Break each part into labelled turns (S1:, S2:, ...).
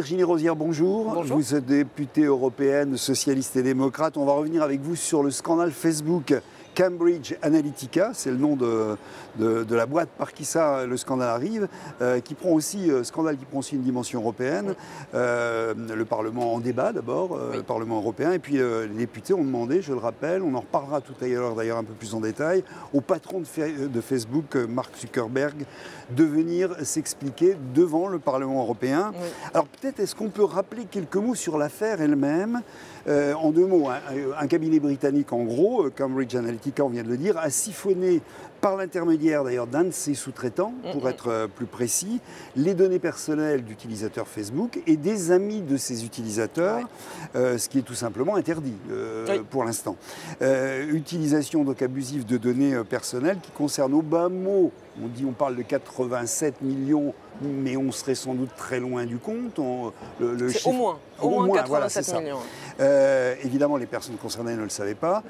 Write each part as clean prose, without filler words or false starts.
S1: Virginie Rosière, bonjour.
S2: Bonjour.
S1: Vous êtes députée européenne, socialiste et démocrate. On va revenir avec vous sur le scandale Facebook Cambridge Analytica. C'est le nom de la boîte par qui ça, le scandale arrive, qui prend aussi une dimension européenne. Le Parlement en débat d'abord, le Parlement européen, et puis les députés ont demandé, je le rappelle, on en reparlera tout à l'heure d'ailleurs un peu plus en détail, au patron de Facebook, Mark Zuckerberg, de venir s'expliquer devant le Parlement européen. Oui. Alors peut-être est-ce qu'on peut rappeler quelques mots sur l'affaire elle-même. En deux mots, un cabinet britannique en gros, Cambridge Analytica, on vient de le dire, a siphonné par l'intermédiaire d'ailleurs d'un de ses sous-traitants, pour être plus précis, les données personnelles d'utilisateurs Facebook et des amis de ces utilisateurs, ce qui est tout simplement interdit pour l'instant. Utilisation donc abusive de données personnelles qui concerne au bas mot, on parle de 87 millions, mais on serait sans doute très loin du compte.
S2: C'est au moins 87 voilà, millions.
S1: Évidemment, les personnes concernées ne le savaient pas.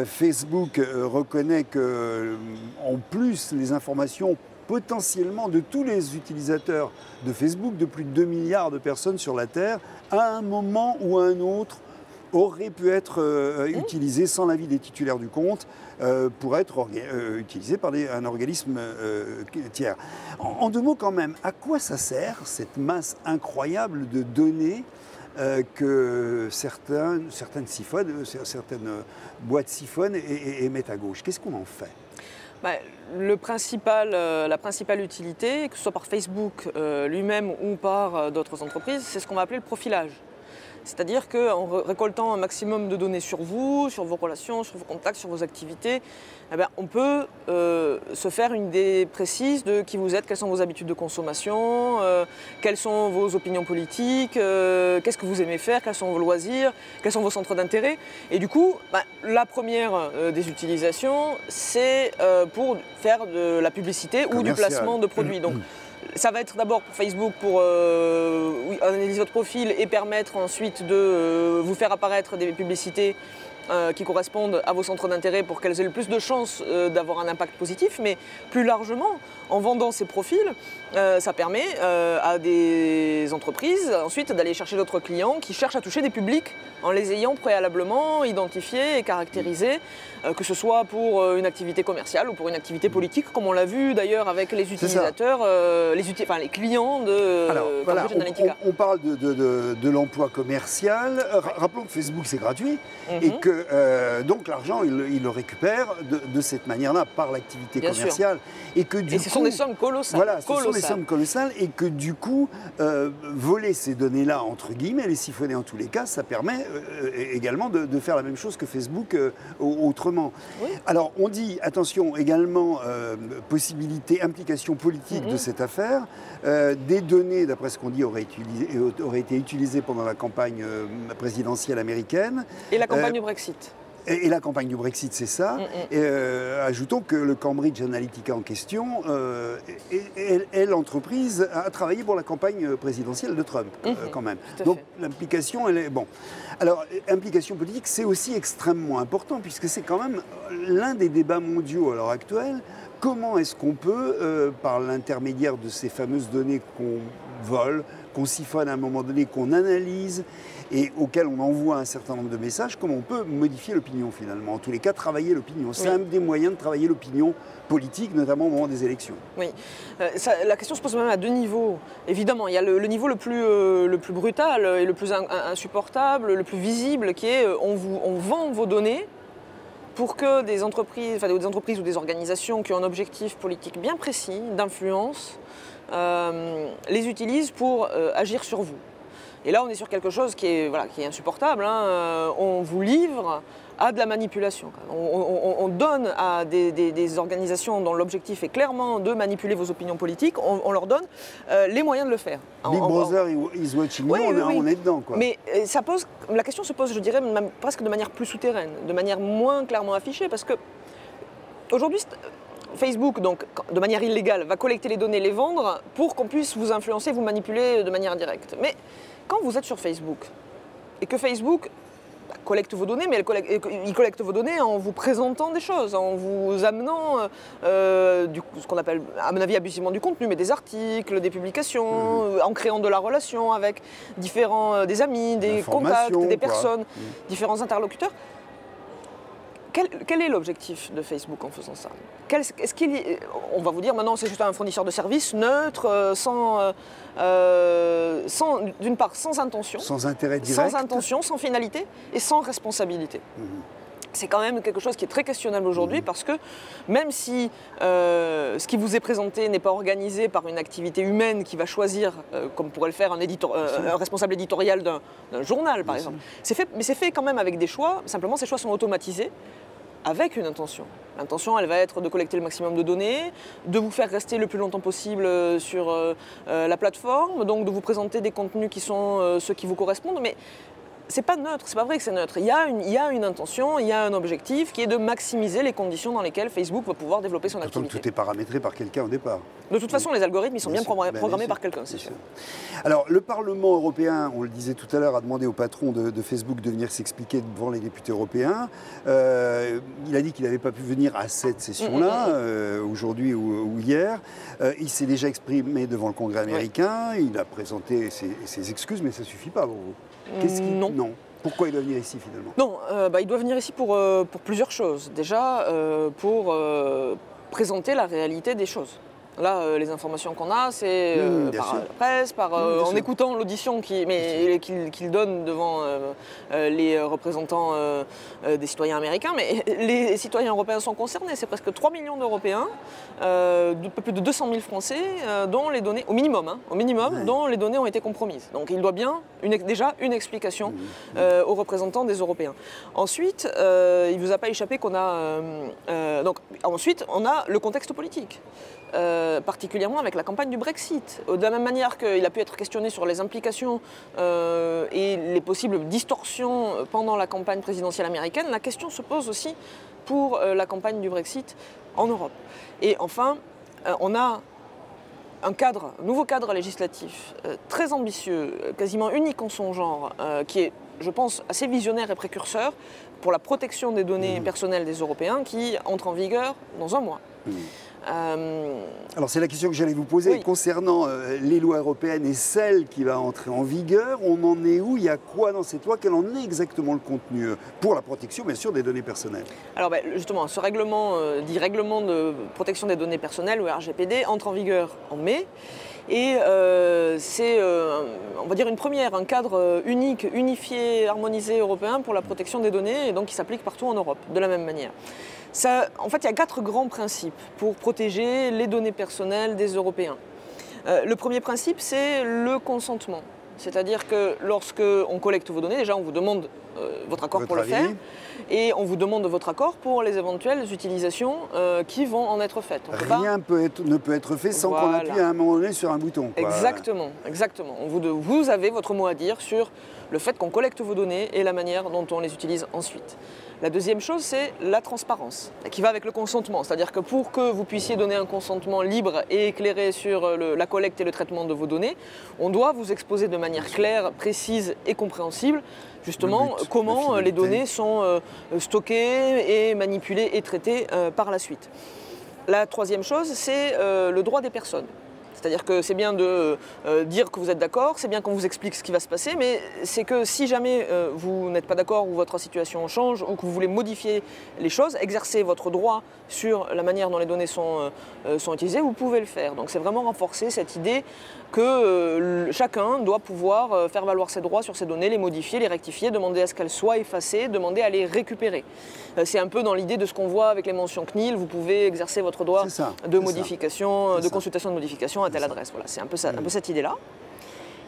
S1: Facebook reconnaît que, en plus, les informations potentiellement de tous les utilisateurs de Facebook, de plus de 2 milliards de personnes sur la Terre, à un moment ou à un autre, aurait pu être utilisé sans l'avis des titulaires du compte pour être utilisé par un organisme tiers. En deux mots quand même, à quoi ça sert cette masse incroyable de données que certaines boîtes siphonnent et mettent à gauche? Qu'est-ce qu'on en fait?
S2: La principale utilité, que ce soit par Facebook lui-même ou par d'autres entreprises, c'est ce qu'on va appeler le profilage. C'est-à-dire qu'en récoltant un maximum de données sur vous, sur vos relations, sur vos contacts, sur vos activités, on peut se faire une idée précise de qui vous êtes, quelles sont vos habitudes de consommation, quelles sont vos opinions politiques, qu'est-ce que vous aimez faire, quels sont vos loisirs, quels sont vos centres d'intérêt. Et du coup, la première des utilisations, c'est pour faire de la publicité ou du placement de produits. Donc, ça va être d'abord pour Facebook pour analyser votre profil et permettre ensuite de vous faire apparaître des publicités qui correspondent à vos centres d'intérêt pour qu'elles aient le plus de chances d'avoir un impact positif. Mais plus largement, en vendant ces profils, ça permet à des entreprises ensuite d'aller chercher d'autres clients qui cherchent à toucher des publics en les ayant préalablement identifiés et caractérisés, que ce soit pour une activité commerciale ou pour une activité politique, comme on l'a vu d'ailleurs avec les utilisateurs, les clients de Cambridge Analytica.
S1: On parle de l'emploi commercial. Rappelons que Facebook c'est gratuit et que donc l'argent il le récupère de cette manière-là par l'activité commerciale. Et que du coup,
S2: ce sont des sommes colossales.
S1: Voilà, ce sont des sommes colossales et que du coup, voler ces données-là, entre guillemets, les siphonner en tous les cas, ça permet également de faire la même chose que Facebook autrement. Oui. Alors on dit, attention, également, possibilité, implication politique de cette affaire. Des données, d'après ce qu'on dit, auraient été utilisées pendant la campagne présidentielle américaine.
S2: Et la campagne du Brexit.
S1: Et la campagne du Brexit, c'est ça. Ajoutons que le Cambridge Analytica en question est l'entreprise a travaillé pour la campagne présidentielle de Trump, quand même. Donc l'implication, elle est... Bon. Alors, implication politique, c'est aussi extrêmement important, puisque c'est quand même l'un des débats mondiaux à l'heure actuelle. Comment est-ce qu'on peut, par l'intermédiaire de ces fameuses données qu'on vole, qu'on siphonne à un moment donné, qu'on analyse et auquel on envoie un certain nombre de messages, comment on peut modifier l'opinion finalement? En tous les cas, travailler l'opinion. C'est un des moyens de travailler l'opinion politique, notamment au moment des élections. Oui,
S2: la question se pose même à deux niveaux. Évidemment, il y a le niveau le plus brutal et le plus insupportable, le plus visible, qui est on vend vos données pour que des entreprises ou des organisations qui ont un objectif politique bien précis, d'influence, les utilisent pour agir sur vous. Et là, on est sur quelque chose qui est insupportable. On vous livre à de la manipulation. On donne à des organisations dont l'objectif est clairement de manipuler vos opinions politiques, on leur donne les moyens de le faire.
S1: Big Brother is watching, on est dedans, quoi.
S2: Mais la question se pose, je dirais, même presque de manière plus souterraine, de manière moins clairement affichée, parce que aujourd'hui, Facebook, donc, de manière illégale, va collecter les données, les vendre pour qu'on puisse vous influencer, vous manipuler de manière indirecte. Mais quand vous êtes sur Facebook et que Facebook collecte vos données, mais il collecte vos données en vous présentant des choses, en vous amenant ce qu'on appelle, à mon avis, abusivement du contenu, mais des articles, des publications, en créant de la relation avec des amis, des contacts, des personnes, différents interlocuteurs. Quel est l'objectif de Facebook en faisant ça? On va vous dire maintenant c'est juste un fournisseur de services neutre, d'une part sans intention,
S1: sans intérêt direct,
S2: sans intention, sans finalité et sans responsabilité. C'est quand même quelque chose qui est très questionnable aujourd'hui parce que même si ce qui vous est présenté n'est pas organisé par une activité humaine qui va choisir, comme pourrait le faire un responsable éditorial d'un journal par exemple, mais c'est fait quand même avec des choix, simplement ces choix sont automatisés avec une intention. L'intention, elle va être de collecter le maximum de données, de vous faire rester le plus longtemps possible sur la plateforme, donc de vous présenter des contenus qui sont ceux qui vous correspondent, mais c'est pas neutre, c'est pas vrai que c'est neutre. Il y a une intention, il y a un objectif qui est de maximiser les conditions dans lesquelles Facebook va pouvoir développer son activité.
S1: Tout est paramétré par quelqu'un au départ.
S2: De toute façon, les algorithmes, ils sont bien programmés par quelqu'un, c'est sûr.
S1: Alors, le Parlement européen, on le disait tout à l'heure, a demandé au patron de Facebook de venir s'expliquer devant les députés européens. Il a dit qu'il n'avait pas pu venir à cette session-là, aujourd'hui ou hier. Il s'est déjà exprimé devant le Congrès américain, il a présenté ses excuses, mais ça ne suffit pas pour vous. Non. Pourquoi il doit venir ici finalement?
S2: Non, il doit venir ici pour plusieurs choses. Déjà, pour présenter la réalité des choses. Là, les informations qu'on a, c'est par la presse, en écoutant l'audition qu'il donne devant les représentants des citoyens américains. Mais les citoyens européens sont concernés. C'est presque 3 millions d'Européens, un peu plus de 200 000 Français, dont les données, au minimum, dont les données ont été compromises. Donc il doit bien déjà une explication aux représentants des Européens. Ensuite, il ne vous a pas échappé qu'on a... ensuite, on a le contexte politique. Particulièrement avec la campagne du Brexit. De la même manière qu'il a pu être questionné sur les implications et les possibles distorsions pendant la campagne présidentielle américaine, la question se pose aussi pour la campagne du Brexit en Europe. Et enfin, on a un nouveau cadre législatif très ambitieux, quasiment unique en son genre, qui est, je pense, assez visionnaire et précurseur pour la protection des données personnelles des Européens qui entre en vigueur dans un mois.
S1: Alors c'est la question que j'allais vous poser concernant les lois européennes et celle qui va entrer en vigueur. On en est où? Il y a quoi dans cette loi? Quel en est exactement le contenu pour la protection, bien sûr, des données personnelles? Alors
S2: justement, ce règlement, dit règlement de protection des données personnelles, le RGPD, entre en vigueur en mai. Et c'est, on va dire, une première, un cadre unique, unifié, harmonisé européen pour la protection des données, et donc qui s'applique partout en Europe, de la même manière. En fait, il y a 4 grands principes pour protéger les données personnelles des Européens. Le premier principe, c'est le consentement. C'est-à-dire que lorsqu'on collecte vos données, déjà on vous demande votre accord pour le faire, et on vous demande votre accord pour les éventuelles utilisations qui vont en être faites.
S1: Rien ne peut être fait sans qu'on appuie à un moment donné sur un bouton.
S2: Exactement, exactement. Vous avez votre mot à dire sur le fait qu'on collecte vos données et la manière dont on les utilise ensuite. La deuxième chose, c'est la transparence, qui va avec le consentement. C'est-à-dire que pour que vous puissiez donner un consentement libre et éclairé sur la collecte et le traitement de vos données, on doit vous exposer de manière claire, précise et compréhensible, justement, comment les données sont stockées et manipulées et traitées par la suite. La troisième chose, c'est le droit des personnes. C'est-à-dire que c'est bien de dire que vous êtes d'accord, c'est bien qu'on vous explique ce qui va se passer, mais c'est que si jamais vous n'êtes pas d'accord ou votre situation change ou que vous voulez modifier les choses, exercer votre droit sur la manière dont les données sont utilisées, vous pouvez le faire. Donc c'est vraiment renforcer cette idée que chacun doit pouvoir faire valoir ses droits sur ces données, les modifier, les rectifier, demander à ce qu'elles soient effacées, demander à les récupérer. C'est un peu dans l'idée de ce qu'on voit avec les mentions CNIL, vous pouvez exercer votre droit de modification, de consultation de modification à telle adresse. Voilà, c'est un peu cette idée-là.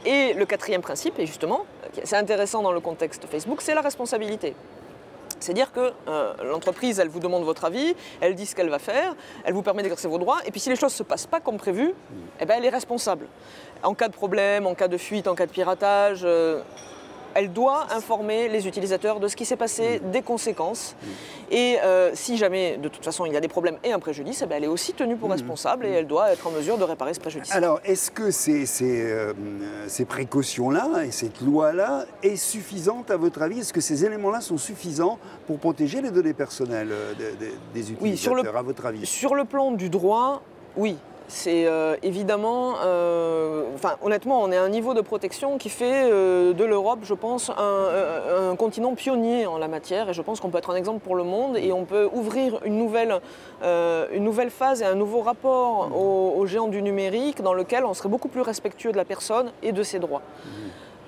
S2: Et le quatrième principe, et justement, c'est intéressant dans le contexte Facebook, c'est la responsabilité. C'est-à-dire que l'entreprise, elle vous demande votre avis, elle dit ce qu'elle va faire, elle vous permet d'exercer vos droits, et puis si les choses ne se passent pas comme prévu, eh ben, elle est responsable. En cas de problème, en cas de fuite, en cas de piratage, Elle doit informer les utilisateurs de ce qui s'est passé, des conséquences. Et si jamais, de toute façon, il y a des problèmes et un préjudice, eh bien, elle est aussi tenue pour responsable et elle doit être en mesure de réparer ce préjudice.
S1: Alors, est-ce que ces précautions-là et cette loi-là est suffisante à votre avis? Est-ce que ces éléments-là sont suffisants pour protéger les données personnelles des utilisateurs, à votre avis?
S2: Sur le plan du droit, oui. C'est évidemment, honnêtement, on est à un niveau de protection qui fait de l'Europe, je pense, un continent pionnier en la matière. Et je pense qu'on peut être un exemple pour le monde et on peut ouvrir une nouvelle phase et un nouveau rapport aux géants du numérique dans lequel on serait beaucoup plus respectueux de la personne et de ses droits.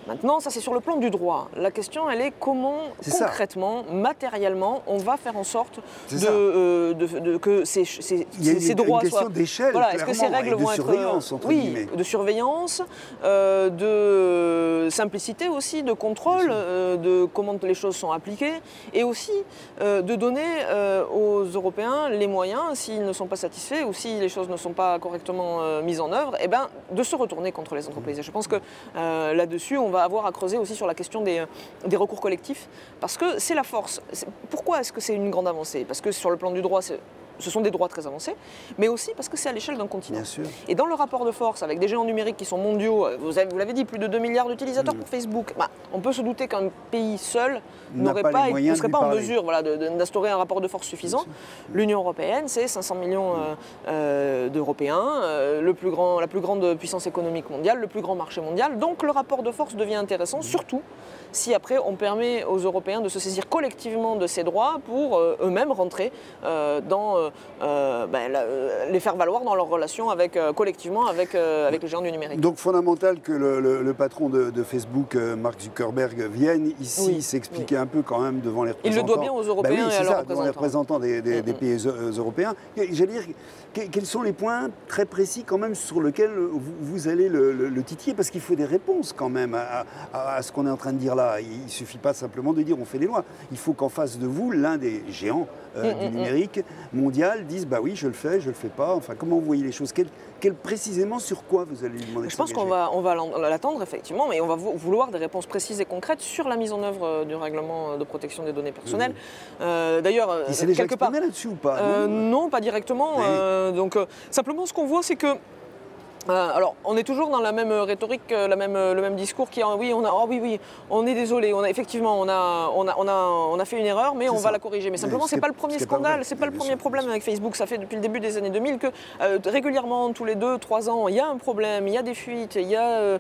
S2: Maintenant, ça c'est sur le plan du droit. La question, elle est comment, concrètement, matériellement, on va faire en sorte que ces droits soient...
S1: d'échelle,
S2: voilà, est-ce que ces règles vont être... de surveillance, de simplicité aussi, de contrôle, de comment les choses sont appliquées, et aussi de donner aux Européens les moyens, s'ils ne sont pas satisfaits ou si les choses ne sont pas correctement mises en œuvre, de se retourner contre les entreprises. Et je pense que là-dessus, on va avoir à creuser aussi sur la question des recours collectifs, parce que c'est la force. Pourquoi est-ce que c'est une grande avancée? Parce que sur le plan du droit, ce sont des droits très avancés, mais aussi parce que c'est à l'échelle d'un continent.
S1: Bien sûr.
S2: Et dans le rapport de force, avec des géants numériques qui sont mondiaux, vous l'avez dit, plus de 2 milliards d'utilisateurs pour Facebook, on peut se douter qu'un pays seul ne serait pas en mesure d'instaurer un rapport de force suffisant. L'Union européenne, c'est 500 millions d'Européens, la plus grande puissance économique mondiale, le plus grand marché mondial. Donc le rapport de force devient intéressant, surtout si après on permet aux Européens de se saisir collectivement de ces droits pour eux-mêmes rentrer les faire valoir dans leurs relations collectivement avec les géants du numérique.
S1: Donc fondamental que le patron de Facebook, Mark Zuckerberg, vienne ici s'expliquer un peu quand même devant les représentants.
S2: Il le doit bien aux Européens et à leurs représentants.
S1: Devant les représentants des pays européens. J'allais dire, quels sont les points très précis quand même sur lesquels vous allez le titiller? Parce qu'il faut des réponses quand même à ce qu'on est en train de dire là. Il ne suffit pas simplement de dire on fait des lois. Il faut qu'en face de vous, l'un des géants du numérique mondial dise bah oui, je le fais pas. Enfin, comment vous voyez les choses? Précisément sur quoi vous allez lui demander?
S2: Je pense qu'on va l'attendre effectivement, mais on va vouloir des réponses précises et concrètes sur la mise en œuvre du règlement de protection des données personnelles.
S1: D'ailleurs, il s'est déjà exprimé là-dessus ou pas?
S2: Non, pas directement. Donc simplement, ce qu'on voit, c'est que alors, on est toujours dans la même rhétorique, le même discours qui est on est désolé, effectivement on a fait une erreur, mais on va la corriger. Mais simplement, c'est pas le premier scandale, c'est pas le premier problème avec Facebook. Ça fait depuis le début des années 2000 que régulièrement, tous les 2-3 ans, il y a un problème, il y a des fuites, il y a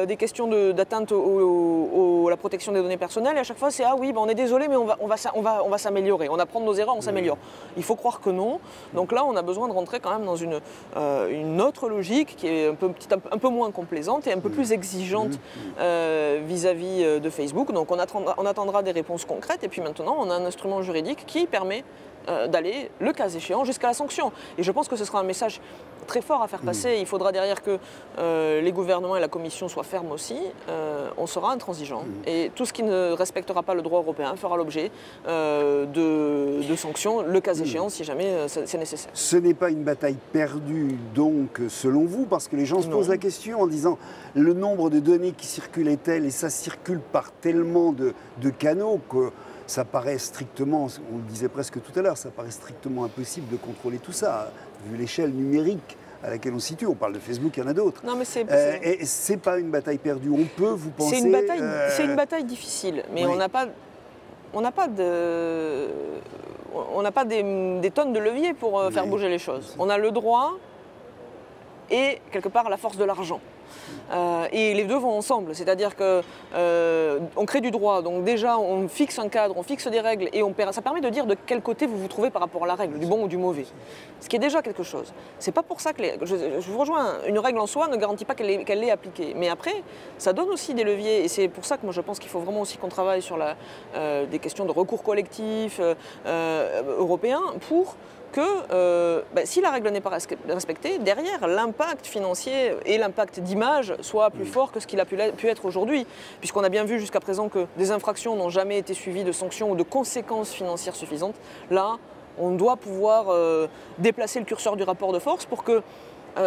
S2: des questions d'atteinte à la protection des données personnelles. Et à chaque fois, c'est on est désolé, mais on va s'améliorer. On apprend de nos erreurs, on s'améliore. Il faut croire que non. Donc là, on a besoin de rentrer quand même dans une autre logique qui est un peu moins complaisante et un peu plus exigeante vis-à-vis de Facebook. Donc on attendra des réponses concrètes et puis maintenant on a un instrument juridique qui permet d'aller, le cas échéant, jusqu'à la sanction. Et je pense que ce sera un message très fort à faire passer. Il faudra derrière que les gouvernements et la Commission soient fermes aussi. On sera intransigeant. Et tout ce qui ne respectera pas le droit européen fera l'objet de sanctions, le cas échéant, si jamais c'est nécessaire.
S1: Ce n'est pas une bataille perdue, donc, selon vous, parce que les gens se posent la question en disant le nombre de données qui circulent est tel et ça circule par tellement de canaux que ça paraît strictement, on le disait presque tout à l'heure, ça paraît strictement impossible de contrôler tout ça, vu l'échelle numérique à laquelle on se situe. On parle de Facebook, il y en a d'autres.
S2: Non, mais
S1: c'est pas une bataille perdue. On peut, vous pensez...
S2: C'est une bataille difficile, mais on n'a pas des tonnes de leviers pour faire bouger les choses. On a le droit et, quelque part, la force de l'argent. Et les deux vont ensemble, c'est-à-dire qu'on crée du droit, donc déjà on fixe un cadre, on fixe des règles et ça permet de dire de quel côté vous vous trouvez par rapport à la règle, du bon ou du mauvais. Ce qui est déjà quelque chose. C'est pas pour ça que je vous rejoins, une règle en soi ne garantit pas qu'elle est appliquée. Mais après, ça donne aussi des leviers et c'est pour ça que moi je pense qu'il faut vraiment aussi qu'on travaille sur des questions de recours collectif européen pour que si la règle n'est pas respectée, derrière, l'impact financier et l'impact d'image soit plus fort que ce qu'il a pu être aujourd'hui. Puisqu'on a bien vu jusqu'à présent que des infractions n'ont jamais été suivies de sanctions ou de conséquences financières suffisantes. Là, on doit pouvoir déplacer le curseur du rapport de force pour que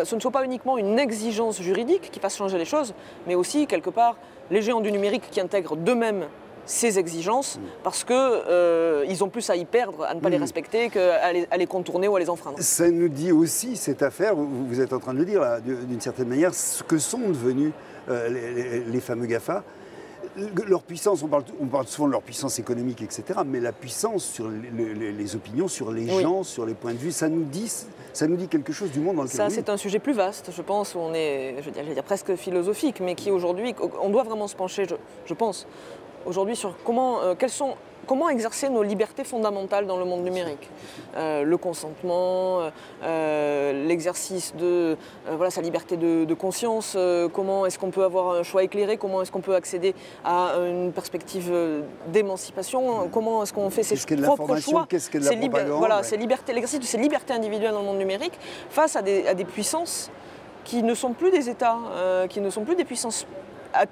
S2: ce ne soit pas uniquement une exigence juridique qui fasse changer les choses, mais aussi, quelque part, les géants du numérique qui intègrent d'eux-mêmes ces exigences parce qu'ils ont plus à y perdre, à ne pas les respecter qu'à les contourner ou à les enfreindre.
S1: Ça nous dit aussi, cette affaire, vous êtes en train de le dire d'une certaine manière, ce que sont devenus les fameux GAFA. Leur puissance, on parle souvent de leur puissance économique, etc., mais la puissance sur les opinions, sur les gens, sur les points de vue, ça nous dit quelque chose du monde dans lequel on
S2: Ça,
S1: vit.
S2: c'est un sujet plus vaste, je pense, où on est, je vais dire presque philosophique, mais qui aujourd'hui, on doit vraiment se pencher, je pense, aujourd'hui sur comment exercer nos libertés fondamentales dans le monde numérique. Le consentement, l'exercice de sa liberté de conscience, comment est-ce qu'on peut avoir un choix éclairé, comment est-ce qu'on peut accéder à une perspective d'émancipation, comment est-ce qu'on fait ses propres choix.
S1: Qu'est-ce qu'est de la propagande,
S2: l'exercice de ces libertés individuelles dans le monde numérique face à des puissances qui ne sont plus des États, qui ne sont plus des puissances à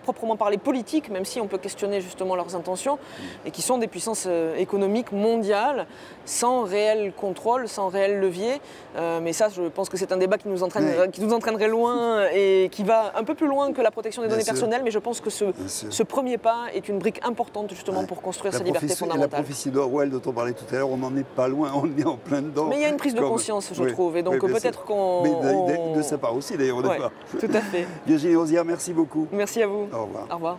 S2: proprement parler politiques, même si on peut questionner justement leurs intentions, et qui sont des puissances économiques mondiales, sans réel contrôle, sans réel levier. Mais ça, je pense que c'est un débat qui nous entraînerait loin et qui va un peu plus loin que la protection des données personnelles, mais je pense que ce premier pas est une brique importante justement pour construire ces libertés fondamentales.
S1: La prophétie d'Orwell dont on parlait tout à l'heure, on n'en est pas loin, on est en plein dedans.
S2: Mais il y a une prise de conscience, je trouve, et donc peut-être qu'on...
S1: Mais de sa part aussi, d'ailleurs, au départ.
S2: Tout à fait.
S1: Virginie Rosière, merci beaucoup.
S2: Merci à vous.
S1: Au revoir.
S2: Au revoir.